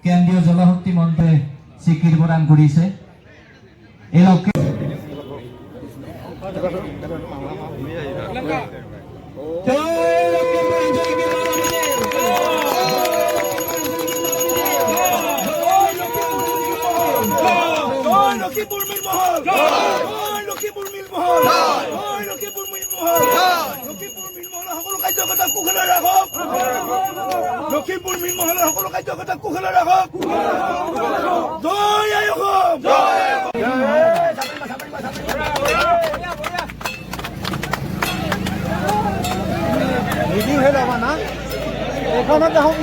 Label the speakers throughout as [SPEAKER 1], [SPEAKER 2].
[SPEAKER 1] কেন্দ্ৰীয় জলশক্তি মন্ত্ৰীয়ে স্বীকৃতি প্ৰদান কৰিছে। এই লক্ষ্যে
[SPEAKER 2] লক্ষীপুৰ মিলমহল লক্ষীপুৰ মিলমহল লক্ষীপুৰ মিলমহল লক্ষীপুৰ মিলমহলৰ সকলো কাৰ্যকৰ্তা কুশলে ৰাখক। লক্ষীপুৰ মিলমহলৰ সকলো কাৰ্যকৰ্তা কুশলে ৰাখক। জয় আই অসম। মিটিং হৈ যাবা না এইখনত দেখোন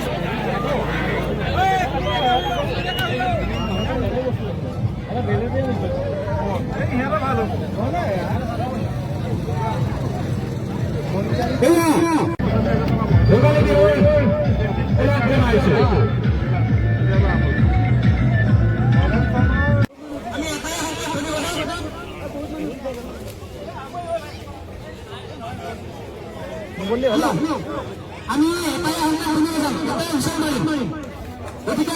[SPEAKER 3] আমি গতিকে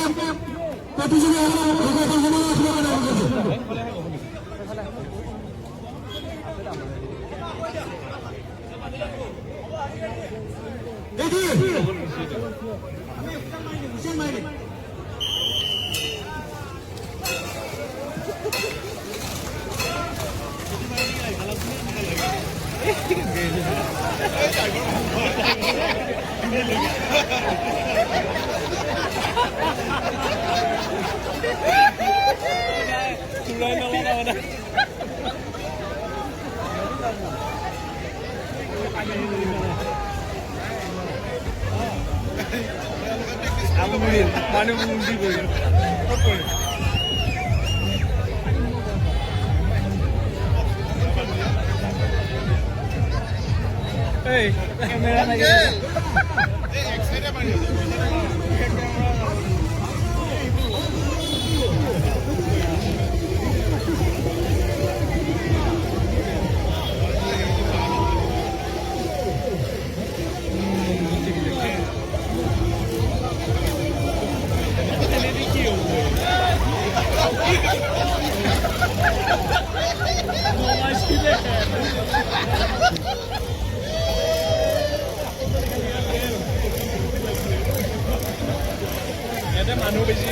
[SPEAKER 2] মানুহ বেছি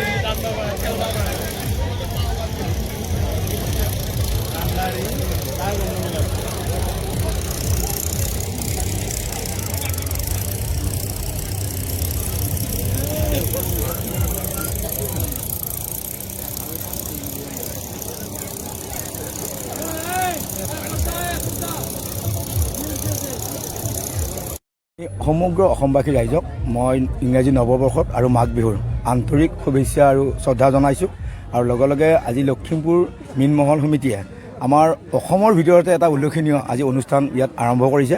[SPEAKER 4] সমগ্ৰ অসমবাসী ৰাইজক মই ইংৰাজী নৱবৰ্ষত আৰু মাঘ বিহুৰ আন্তৰিক শুভেচ্ছা আৰু শ্ৰদ্ধা জনাইছোঁ। আৰু লগে লগে আজি লখিমপুৰ মিলমহল সমিতিয়ে আমাৰ অসমৰ ভিতৰতে এটা উল্লেখনীয় আজি অনুষ্ঠান ইয়াত আৰম্ভ কৰিছে,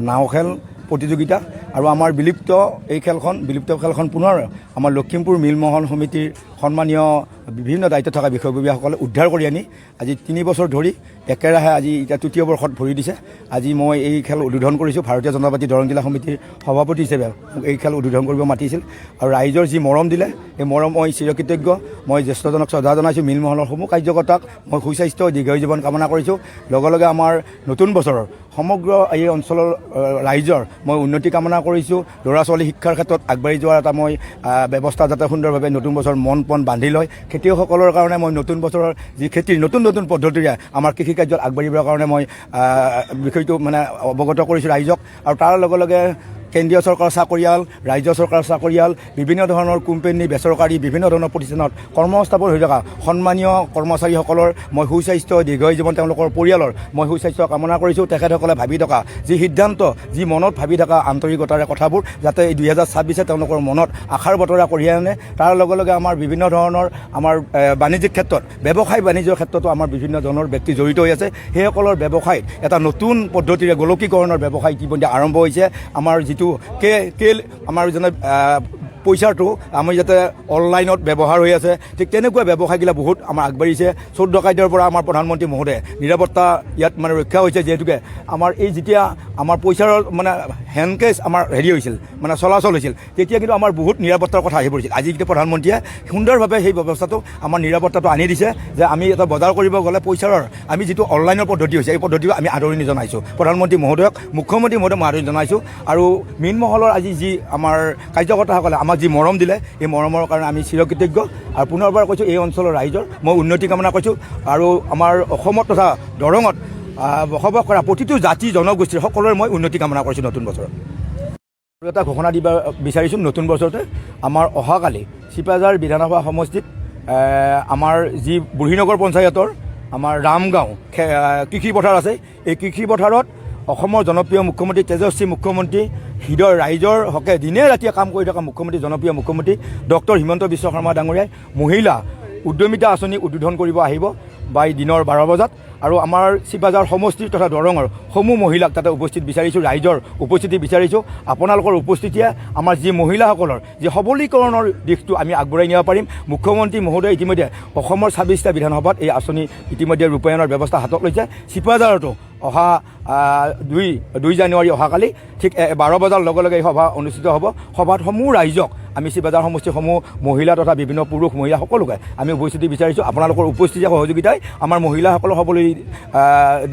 [SPEAKER 4] নাও খেল প্ৰতিযোগিতা। আৰু আমাৰ বিলুপ্ত খেলখন পুনৰ আমাৰ লখিমপুৰ মিলমহল সমিতিৰ সন্মানীয় বিভিন্ন দায়িত্ব থকা বিষয়ববীয়াসকলে উদ্ধাৰ কৰি আনি আজি 3 বছৰ ধৰি একেৰাহে আজি এতিয়া তৃতীয় বৰ্ষত ভৰি দিছে। আজি মই এই খেল উদ্বোধন কৰিছোঁ। ভাৰতীয় জনতা পাৰ্টি দৰং জিলা সমিতিৰ সভাপতি হিচাপে মোক এই খেল উদ্বোধন কৰিব মাতিছিল। আৰু ৰাইজৰ যি মৰম দিলে, এই মৰম মই চিৰকৃতজ্ঞ। মই জ্যেষ্ঠজনক শ্ৰদ্ধা জনাইছোঁ। মিলমহলৰ সমূহ কাৰ্যকৰ্তাক মই সুস্বাস্থ্য দীৰ্ঘায়ু জীৱন কামনা কৰিছোঁ। লগে লগে আমাৰ নতুন বছৰৰ সমগ্ৰ এই অঞ্চলৰ ৰাইজৰ মই উন্নতি কামনা কৰিছোঁ। ল'ৰা ছোৱালী শিক্ষাৰ ক্ষেত্ৰত আগবাঢ়ি যোৱাৰ এটা মই ব্যৱস্থা যাতে সুন্দৰভাৱে নতুন বছৰ মন পণ বান্ধি লয়। খেতিয়কসকলৰ কাৰণে মই নতুন বছৰৰ যি খেতিৰ নতুন পদ্ধতিৰে আমাৰ কৃষি কাৰ্যত আগবাঢ়িবৰ কাৰণে মই বিষয়টো মানে অৱগত কৰিছোঁ ৰাইজক। আৰু তাৰ লগে লগে কেন্দ্ৰীয় চৰকাৰৰ চাকৰিয়াল, ৰাজ্য চৰকাৰৰ চাকৰিয়াল, বিভিন্ন ধৰণৰ কোম্পানী, বেচৰকাৰী বিভিন্ন ধৰণৰ প্ৰতিষ্ঠানত কৰ্মস্থাপন হৈ থকা সন্মানীয় কৰ্মচাৰীসকলৰ মই সুস্বাস্থ্য দীৰ্ঘায়ু জীৱন, তেওঁলোকৰ পৰিয়ালৰ মই সুস্বাস্থ্য কামনা কৰিছোঁ। তেখেতসকলে ভাবি থকা যি সিদ্ধান্ত, যি মনত ভাবি থকা আন্তৰিকতাৰে কথাবোৰ যাতে এই 2026 তেওঁলোকৰ মনত আশাৰ বতৰা কঢ়িয়াই আনে। তাৰ লগে লগে আমাৰ বিভিন্ন ধৰণৰ আমাৰ বাণিজ্যিক ক্ষেত্ৰত, ব্যৱসায় বাণিজ্যৰ ক্ষেত্ৰতো আমাৰ বিভিন্ন ধৰণৰ ব্যক্তি জড়িত হৈ আছে। সেইসকলৰ ব্যৱসায়ত এটা নতুন পদ্ধতিৰে গোলকীকৰণৰ ব্যৱসায় ইতিমধ্যে আৰম্ভ হৈছে। আমাৰ যিটো আমাৰ যেনে পইচাটো আমি যাতে অনলাইনত ব্যৱহাৰ হৈ আছে ঠিক তেনেকুৱা ব্যৱসায়গিলা বহুত আমাৰ আগবাঢ়িছে চোৰ ডকাইতৰ পৰা আমাৰ প্ৰধানমন্ত্ৰী মহোদয়ে নিৰাপত্তা ইয়াত মানে ৰক্ষা হৈছে যিহেতুকে আমাৰ এই যেতিয়া আমাৰ পইচাৰ মানে হেণ্ডকেছ আমাৰ হেৰি হৈছিল মানে চলাচল হৈছিল তেতিয়া কিন্তু আমাৰ বহুত নিৰাপত্তাৰ কথা আহি পৰিছিল আজি যেতিয়া প্ৰধানমন্ত্ৰীয়ে সুন্দৰভাৱে সেই ব্যৱস্থাটো আমাৰ নিৰাপত্তাটো আনি দিছে যে আমি এটা বজাৰ কৰিব গ'লে পইচাৰ আমি যিটো অনলাইনৰ পদ্ধতি হৈছে এই পদ্ধতিটো আমি আদৰণি জনাইছোঁ প্ৰধানমন্ত্ৰী মহোদয়ক মুখ্যমন্ত্ৰী মহোদয়ক মই আদৰণি জনাইছোঁ আৰু মীন মহলৰ আজি যি আমাৰ কাৰ্যকৰ্তাসকলে আমাক যি মৰম দিলে এই মৰমৰ কাৰণে আমি চিৰকৃতজ্ঞ আৰু পুনৰবাৰ কৈছোঁ এই অঞ্চলৰ ৰাইজৰ মই উন্নতি কামনা কৰিছোঁ আৰু আমাৰ অসমত তথা দৰঙত বসবাস কৰা প্ৰতিটো জাতি জনগোষ্ঠীৰ সকলোৰে মই উন্নতি কামনা কৰিছোঁ নতুন বছৰত আৰু এটা ঘোষণা দিব বিচাৰিছোঁ নতুন বছৰতে আমাৰ অহাকালি চিপাঝাৰ বিধানসভা সমষ্টিত আমাৰ যি বুঢ়ীনগৰ পঞ্চায়তৰ আমাৰ ৰামগাঁও কৃষি পথাৰ আছে এই কৃষি পথাৰত অসমৰ জনপ্ৰিয় মুখ্যমন্ত্ৰী তেজস্বী মুখ্যমন্ত্ৰী হৃদয় ৰাইজৰ হকে দিনে ৰাতিয়ে কাম কৰি থকা মুখ্যমন্ত্ৰী জনপ্ৰিয় মুখ্যমন্ত্ৰী ডক্টৰ হিমন্ত বিশ্ব শৰ্মা ডাঙৰীয়াই মহিলা উদ্যমিতা আঁচনি উদ্বোধন কৰিব আহিব বাই দিনৰ 12 বজাত আৰু আমাৰ চিপাঝাৰ সমষ্টিৰ তথা দৰঙৰ সমূহ মহিলাক তাতে উপস্থিত বিচাৰিছোঁ ৰাইজৰ উপস্থিতি বিচাৰিছোঁ আপোনালোকৰ উপস্থিতিয়ে আমাৰ যি মহিলাসকলৰ যি সবলীকৰণৰ দিশটো আমি আগবঢ়াই নিব পাৰিম মুখ্যমন্ত্ৰী মহোদয়ে ইতিমধ্যে অসমৰ 26টা বিধানসভাত এই আঁচনি ইতিমধ্যে ৰূপায়ণৰ ব্যৱস্থা হাতত লৈছে চিপাঝাৰতো অহা 2 জানুৱাৰী অহাকালি ঠিক 12 বজাৰ লগে লগে এই সভা অনুষ্ঠিত হ'ব সভাত সমূহ ৰাইজক আমি চিপাঝাৰ সমষ্টিসমূহ মহিলা তথা বিভিন্ন পুৰুষ মহিলা সকলোকে আমি উপস্থিতি বিচাৰিছোঁ আপোনালোকৰ উপস্থিতি সহযোগিতাই আমাৰ মহিলাসকলৰ সবলী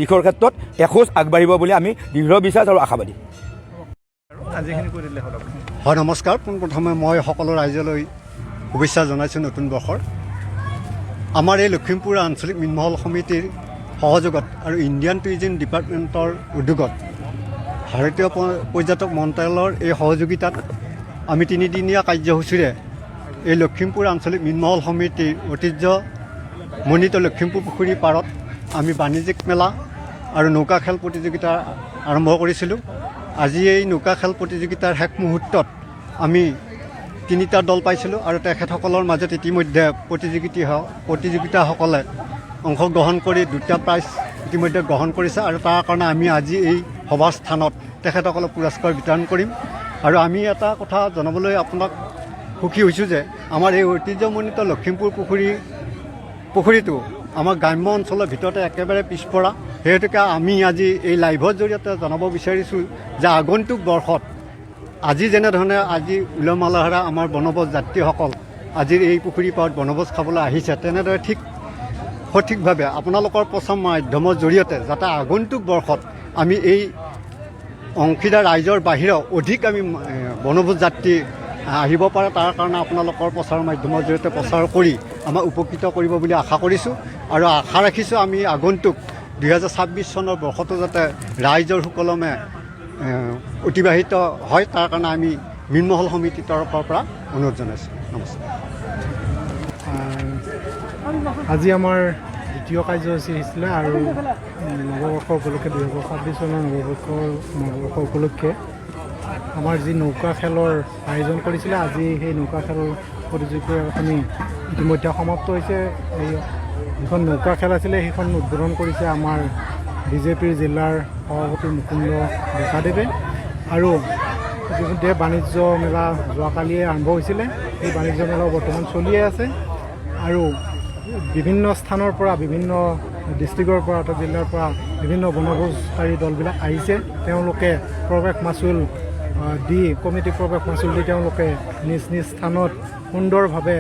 [SPEAKER 4] দিশৰ ক্ষেত্ৰত এখোজ আগবাঢ়িব বুলি আমি দৃঢ় বিশ্বাস আৰু আশাবাদী
[SPEAKER 3] হয় নমস্কাৰ পোনপ্ৰথমে মই সকলো ৰাইজলৈ শুভেচ্ছা জনাইছোঁ নতুন বৰ্ষৰ আমাৰ এই লখিমপুৰ আঞ্চলিক মীনমহল সমিতিৰ সহযোগত আৰু ইণ্ডিয়ান টুৰিজিম ডিপাৰ্টমেণ্টৰ উদ্যোগত ভাৰতীয় পৰ্যটক মন্ত্ৰালয়ৰ এই সহযোগিতাত আমি 3দিনীয়া কাৰ্যসূচীৰে এই লখিমপুৰ আঞ্চলিক মীনমহল সমিতিৰ ঐতিহ্যমণ্ডিত লখিমপুৰ পুখুৰী পাৰত আমি বাণিজ্যিক মেলা আৰু নৌকা খেল প্ৰতিযোগিতা আৰম্ভ কৰিছিলোঁ আজি এই নৌকা খেল প্ৰতিযোগিতাৰ শেষ মুহূৰ্তত আমি 3টা দল পাইছিলোঁ আৰু তেখেতসকলৰ মাজত ইতিমধ্যে প্ৰতিযোগিতাসকলে অংশগ্ৰহণ কৰি 2টা প্ৰাইজ ইতিমধ্যে গ্ৰহণ কৰিছে আৰু তাৰ কাৰণে আমি আজি এই সভাস্থানত তেখেতসকলক পুৰস্কাৰ বিতৰণ কৰিম আৰু আমি এটা কথা জনাবলৈ আপোনাক সুখী হৈছোঁ যে আমাৰ এই ঐতিহ্যমণ্ডিত লখিমপুৰ পুখুৰীটো আমাৰ গ্ৰাম্য অঞ্চলৰ ভিতৰতে একেবাৰে পিছপৰা সেইহেতুকে আমি আজি এই লাইভৰ জৰিয়তে জনাব বিচাৰিছোঁ যে আগন্তুক বৰ্ষত আজি যেনেধৰণে আজি উলহ-মালহেৰে আমাৰ বনভোজ যাত্ৰীসকল আজিৰ এই পুখুৰী পাৰত বনভোজ খাবলৈ আহিছে তেনেদৰে সঠিকভাৱে আপোনালোকৰ প্ৰচাৰ মাধ্যমৰ জৰিয়তে যাতে আগন্তুক বৰ্ষত আমি এই অংশীদাৰ ৰাইজৰ বাহিৰেও অধিক আমি বনভোজ যাত্ৰী আহিব পাৰে তাৰ কাৰণে আপোনালোকৰ প্ৰচাৰ মাধ্যমৰ জৰিয়তে প্ৰচাৰ কৰি আমাক উপকৃত কৰিব বুলি আশা কৰিছোঁ আৰু আশা ৰাখিছোঁ আমি আগন্তুক 2026 চনৰ বৰ্ষটো যাতে ৰাইজৰ সুকলমে অতিবাহিত হয় তাৰ কাৰণে আমি মীনমহল সমিতিৰ তৰফৰ পৰা অনুৰোধ জনাইছোঁ নমস্কাৰ
[SPEAKER 5] আজি আমাৰ দ্বিতীয় কাৰ্যসূচী হৈছিলে আৰু নৱবৰ্ষ উপলক্ষে 2026 চনৰ নৱবৰ্ষ উপলক্ষে আমাৰ যি নৌকা খেলৰ আয়োজন কৰিছিলে আজি সেই নৌকা খেলৰ প্ৰতিযোগিতাখিনি ইতিমধ্যে সমাপ্ত হৈছে এই যিখন নৌকা খেল আছিলে সেইখন উদ্বোধন কৰিছে আমাৰ বিজেপিৰ জিলাৰ সভাপতি মুকুন্দ ডেকাদেৱে আৰু ইতিমধ্যে বাণিজ্য মেলা যোৱাকালিয়ে আৰম্ভ হৈছিলে এই বাণিজ্য মেলাও বৰ্তমান চলিয়ে আছে আৰু বিভিন্ন স্থানৰ পৰা বিভিন্ন ডিষ্ট্ৰিক্টৰ পৰা অৰ্থাৎ জিলাৰ পৰা বিভিন্ন বনভোজকাৰী দলবিলাক আহিছে তেওঁলোকে প্ৰৱেশ মাচুল দি কমিটি প্ৰৱেশ মাচুল দি তেওঁলোকে নিজ নিজ স্থানত সুন্দৰভাৱে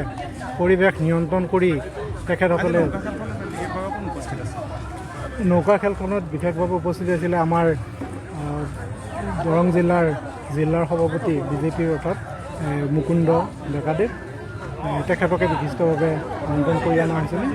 [SPEAKER 5] পৰিৱেশ নিয়ন্ত্ৰণ কৰি তেখেতসকলে নৌকা খেলখনত বিশেষভাৱে উপস্থিত আছিলে আমাৰ দৰং জিলাৰ সভাপতি বিজেপিৰ অৰ্থাৎ মুকুন্দ ডেকাদেৱ তেখেতকে বিশিষ্টভাৱে আমন্ত্ৰণ কৰি অনা হৈছিলে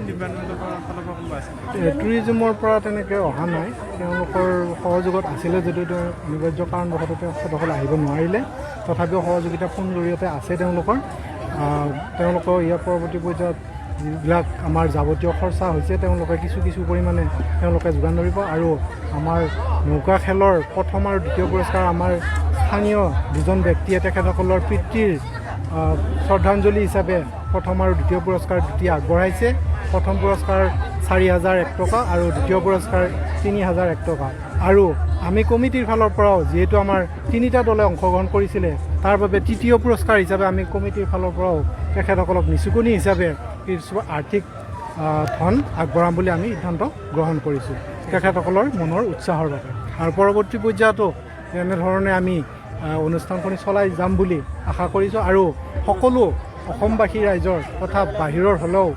[SPEAKER 5] টুৰিজিমৰ পৰা তেনেকৈ অহা নাই তেওঁলোকৰ সহযোগত আছিলে যদিও তেওঁ অনিবাৰ্য কাৰণবশতঃ তেখেতসকলে আহিব নোৱাৰিলে তথাপিও সহযোগিতা ফোন জৰিয়তে আছে তেওঁলোকৰ ইয়াৰ পৰৱৰ্তী পৰ্যায়ত যিবিলাক আমাৰ যাৱতীয় খৰচা হৈছে তেওঁলোকে কিছু পৰিমাণে তেওঁলোকে যোগান ধৰিব আৰু আমাৰ নৌকা খেলৰ প্ৰথম আৰু দ্বিতীয় পুৰস্কাৰ আমাৰ স্থানীয় দুজন ব্যক্তিয়ে তেখেতসকলৰ পিতৃৰ শ্ৰদ্ধাঞ্জলি হিচাপে প্ৰথম আৰু দ্বিতীয় পুৰস্কাৰ দুটি আগবঢ়াইছে প্ৰথম পুৰস্কাৰ 4,001 টকা আৰু দ্বিতীয় পুৰস্কাৰ 3,001 টকা। আৰু আমি কমিটিৰ ফালৰ পৰাও যিহেতু আমাৰ 3টা দলে অংশগ্ৰহণ কৰিছিলে তাৰ বাবে তৃতীয় পুৰস্কাৰ হিচাপে আমি কমিটিৰ ফালৰ পৰাও তেখেতসকলক নিচুকনি হিচাপে কিছু আৰ্থিক ধন আগবঢ়াম বুলি আমি সিদ্ধান্ত গ্ৰহণ কৰিছোঁ তেখেতসকলৰ মনৰ উৎসাহৰ বাবে। আৰু পৰৱৰ্তী পৰ্যায়তো এনেধৰণে আমি অনুষ্ঠানখিনি চলাই যাম বুলি আশা কৰিছোঁ। আৰু সকলো অসমবাসী ৰাইজৰ তথা বাহিৰৰ হ'লেও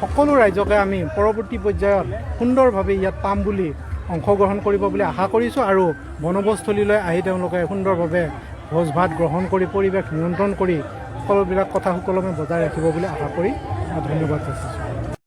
[SPEAKER 5] সকলো ৰাইজকে আমি পৰৱৰ্তী পৰ্যায়ত সুন্দৰভাৱে ইয়াত পাম বুলি অংশগ্ৰহণ কৰিব বুলি আশা কৰিছোঁ। আৰু বনভোজস্থলীলৈ আহি তেওঁলোকে সুন্দৰভাৱে ভোজ ভাত গ্ৰহণ কৰি পৰিৱেশ নিয়ন্ত্ৰণ কৰি সকলোবিলাক কথা সুকলমে বজাই ৰাখিব বুলি আশা কৰি ধন্যবাদ যাচিছোঁ।